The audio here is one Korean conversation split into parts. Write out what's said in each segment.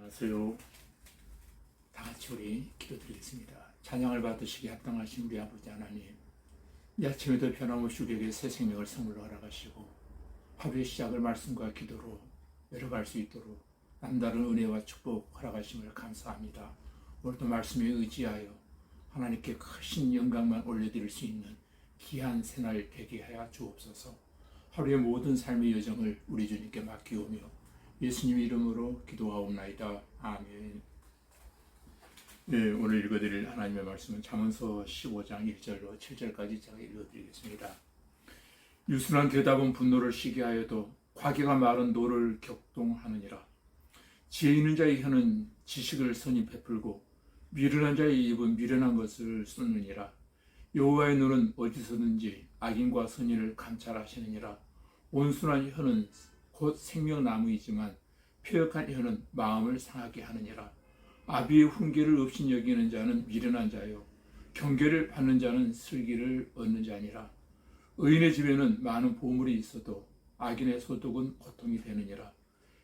안녕하세요. 다 같이 우리 기도드리겠습니다. 찬양을 받으시기에 합당하신 우리 아버지 하나님, 이 아침에도 변함없이 우리에게 새 생명을 선물로 허락하시고 하루의 시작을 말씀과 기도로 열어갈 수 있도록 남다른 은혜와 축복 허락하심을 감사합니다. 오늘도 말씀에 의지하여 하나님께 크신 영광만 올려드릴 수 있는 귀한 새날 되게 하여 주옵소서. 하루의 모든 삶의 여정을 우리 주님께 맡기오며 예수님 이름으로 기도하옵나이다. 아멘. 네, 오늘 읽어드릴 하나님의 말씀은 잠언서 15장 1절로 7절까지 제가 읽어드리겠습니다. 유순한 대답은 분노를 시게 하여도 과계가 말은 노를 격동하느니라. 지혜 있는 자의 혀는 지식을 선히 베풀고 미련한 자의 입은 미련한 것을 쏟느니라. 여호와의 눈은 어디서든지 악인과 선인을 감찰하시느니라. 온순한 혀는 곧 생명나무이지만 폐역한 혀는 마음을 상하게 하느니라. 아비의 훈계를 없인 여기는 자는 미련한 자요 경계를 받는 자는 슬기를 얻는 자니라. 의인의 집에는 많은 보물이 있어도 악인의 소득은 고통이 되느니라.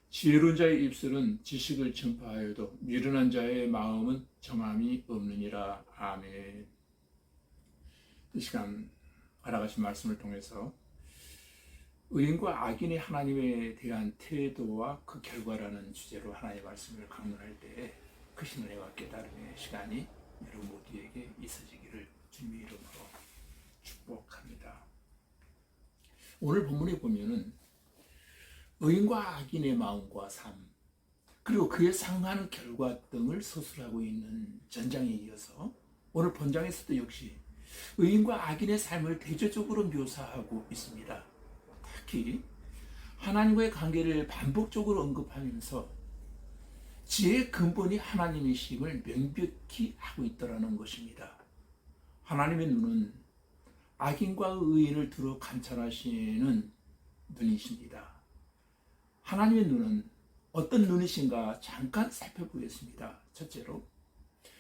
지혜로운 자의 입술은 지식을 전파하여도 미련한 자의 마음은 정함이 없느니라. 아멘. 이 시간 알아가신 말씀을 통해서 의인과 악인의 하나님에 대한 태도와 그 결과라는 주제로 하나님의 말씀을 강론할 때에 크신 은혜와 깨달음의 시간이 여러분 모두에게 있어지기를 주님의 이름으로 축복합니다. 오늘 본문에 보면은 의인과 악인의 마음과 삶 그리고 그에 상응하는 결과 등을 서술하고 있는 전장에 이어서 오늘 본장에서도 역시 의인과 악인의 삶을 대조적으로 묘사하고 있습니다. 특히 하나님과의 관계를 반복적으로 언급하면서 지혜의 근본이 하나님이심을 명백히 하고 있다는 것입니다. 하나님의 눈은 악인과 의인을 두루 감찰하시는 눈이십니다. 하나님의 눈은 어떤 눈이신가 잠깐 살펴보겠습니다. 첫째로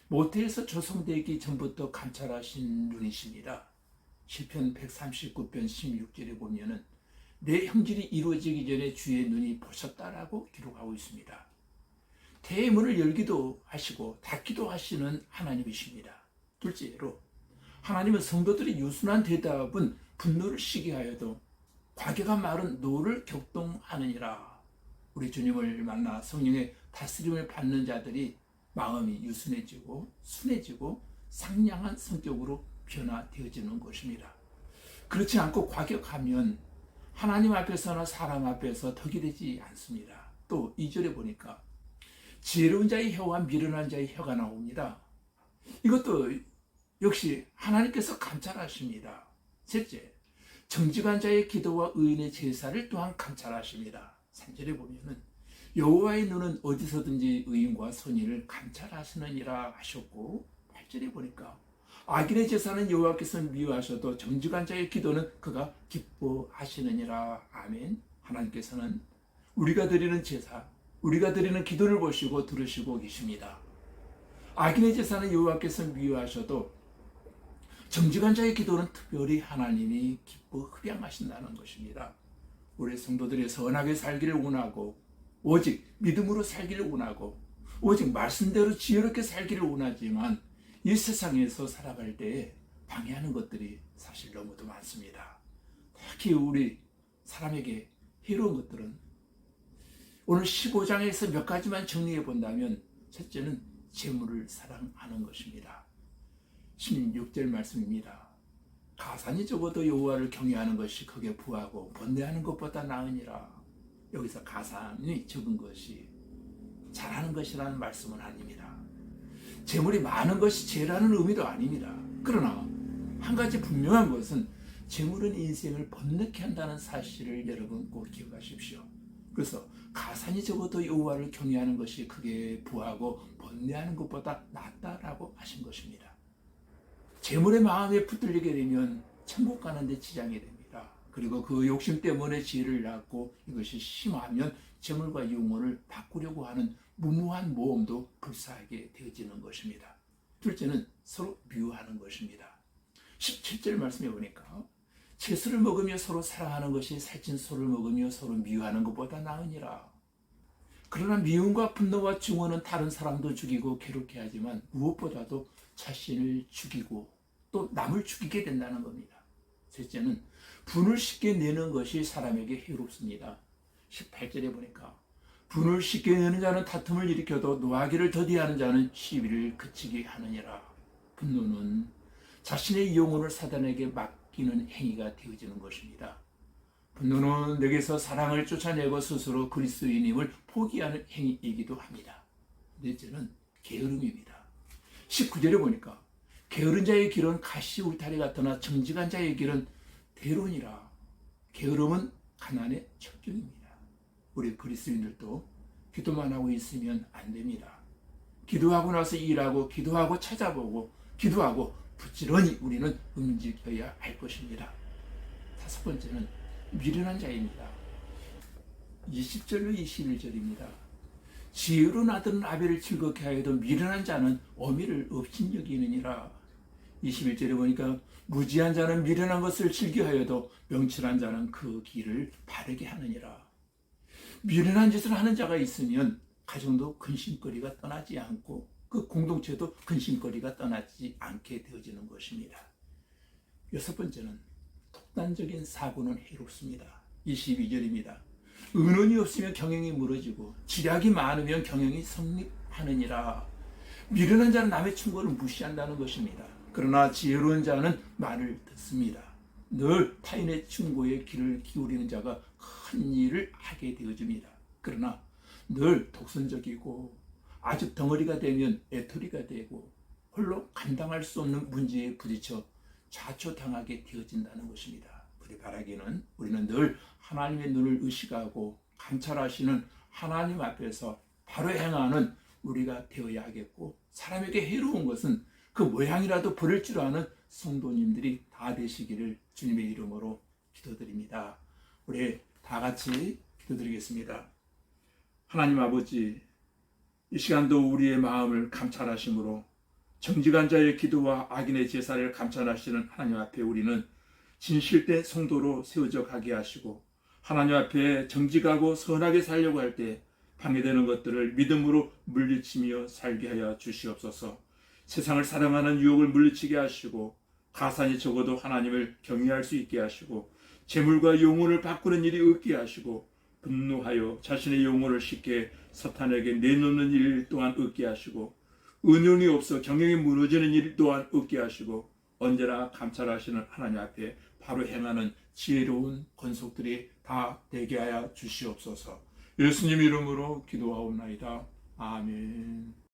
모태에서 조성되기 전부터 감찰하신 눈이십니다. 시편 139편 16절에 보면은 내 형질이 이루어지기 전에 주의 눈이 보셨다라고 기록하고 있습니다. 대문을 열기도 하시고 닫기도 하시는 하나님이십니다. 둘째로 하나님은 성도들이 유순한 대답은 분노를 시게 하여도 과계가 말은 노를 격동하느니라. 우리 주님을 만나 성령의 다스림을 받는 자들이 마음이 유순해지고 순해지고 상냥한 성격으로 변화되어지는 것입니다. 그렇지 않고 과격하면 하나님 앞에서나 사람 앞에서 덕이 되지 않습니다. 또 2절에 보니까 지혜로운 자의 혀와 미련한 자의 혀가 나옵니다. 이것도 역시 하나님께서 감찰하십니다. 셋째, 정직한 자의 기도와 의인의 제사를 또한 감찰하십니다. 3절에 보면은 여호와의 눈은 어디서든지 의인과 선인을 감찰하시느니라 하셨고 8절에 보니까 악인의 제사는 여호와께서 미워하셔도 정직한 자의 기도는 그가 기뻐하시느니라. 아멘. 하나님께서는 우리가 드리는 제사, 우리가 드리는 기도를 보시고 들으시고 계십니다. 악인의 제사는 여호와께서 미워하셔도 정직한 자의 기도는 특별히 하나님이 기뻐 흡양하신다는 것입니다. 우리 성도들이 선하게 살기를 원하고 오직 믿음으로 살기를 원하고 오직 말씀대로 지혜롭게 살기를 원하지만 이 세상에서 살아갈 때에 방해하는 것들이 사실 너무도 많습니다. 특히 우리 사람에게 해로운 것들은 오늘 15장에서 몇 가지만 정리해 본다면 첫째는 재물을 사랑하는 것입니다. 16절 말씀입니다. 가산이 적어도 여호와를 경외하는 것이 크게 부하고 번뇌하는 것보다 나으니라. 여기서 가산이 적은 것이 잘하는 것이라는 말씀은 아닙니다. 재물이 많은 것이 죄라는 의미도 아닙니다. 그러나 한 가지 분명한 것은 재물은 인생을 번뇌케 한다는 사실을 여러분 꼭 기억하십시오. 그래서 가산이 적어도 여호와를 경외하는 것이 크게 부하고 번뇌하는 것보다 낫다라고 하신 것입니다. 재물의 마음에 붙들리게 되면 천국 가는 데 지장이 됩니다. 그리고 그 욕심 때문에 지혜를 낳고 이것이 심하면 재물과 영혼을 바꾸려고 하는 무모한 모험도 불사하게 되어지는 것입니다. 둘째는 서로 미워하는 것입니다. 17절 말씀해 보니까 채소를 먹으며 서로 사랑하는 것이 살찐 소를 먹으며 서로 미워하는 것보다 나으니라. 그러나 미움과 분노와 증오는 다른 사람도 죽이고 괴롭게 하지만 무엇보다도 자신을 죽이고 또 남을 죽이게 된다는 겁니다. 셋째는 분을 쉽게 내는 것이 사람에게 해롭습니다. 18절에 보니까 분을 쉽게 내는 자는 다툼을 일으켜도 노하기를 더디하는 자는 시비를 그치게 하느니라. 분노는 자신의 영혼을 사단에게 맡기는 행위가 되어지는 것입니다. 분노는 내게서 사랑을 쫓아내고 스스로 그리스도인임을 포기하는 행위이기도 합니다. 넷째는 게으름입니다. 19절에 보니까 게으른 자의 길은 가시 울타리 같으나 정직한 자의 길은 대론이라. 게으름은 가난의 척경입니다. 우리 그리스도인들도 기도만 하고 있으면 안 됩니다. 기도하고 나서 일하고 기도하고 찾아보고 기도하고 부지런히 우리는 움직여야 할 것입니다. 다섯 번째는 미련한 자입니다. 20절로 21절입니다. 지혜로운 아들은 아벨을 즐겁게 하여도 미련한 자는 어미를 업신여기느니라. 21절에 보니까 무지한 자는 미련한 것을 즐겨하여도 명철한 자는 그 길을 바르게 하느니라. 미련한 짓을 하는 자가 있으면 가정도 근심거리가 떠나지 않고 그 공동체도 근심거리가 떠나지 않게 되어지는 것입니다. 여섯 번째는 독단적인 사고는 해롭습니다. 22절입니다. 은원이 없으면 경영이 무너지고 지략이 많으면 경영이 성립하느니라. 미련한 자는 남의 충고를 무시한다는 것입니다. 그러나 지혜로운 자는 말을 듣습니다. 늘 타인의 충고에 귀를 기울이는 자가 큰 일을 하게 되어집니다. 그러나 늘 독선적이고 아주 덩어리가 되면 애토리가 되고 홀로 감당할 수 없는 문제에 부딪혀 좌초당하게 되어진다는 것입니다. 우리 바라기는 우리는 늘 하나님의 눈을 의식하고 감찰하시는 하나님 앞에서 바로 행하는 우리가 되어야 하겠고, 사람에게 해로운 것은 그 모양이라도 버릴 줄 아는 성도님들이 다 되시기를 주님의 이름으로 기도드립니다. 우리 다 같이 기도드리겠습니다. 하나님 아버지, 이 시간도 우리의 마음을 감찰하심으로 정직한 자의 기도와 악인의 제사를 감찰하시는 하나님 앞에 우리는 진실된 성도로 세워져 가게 하시고, 하나님 앞에 정직하고 선하게 살려고 할 때 방해되는 것들을 믿음으로 물리치며 살게 하여 주시옵소서. 세상을 사랑하는 유혹을 물리치게 하시고, 가산이 적어도 하나님을 경외할 수 있게 하시고, 재물과 영혼을 바꾸는 일이 없게 하시고, 분노하여 자신의 영혼을 쉽게 사탄에게 내놓는 일 또한 없게 하시고, 은연이 없어 경영이 무너지는 일 또한 없게 하시고, 언제나 감찰하시는 하나님 앞에 바로 행하는 지혜로운 권속들이 다 되게 하여 주시옵소서. 예수님 이름으로 기도하옵나이다. 아멘.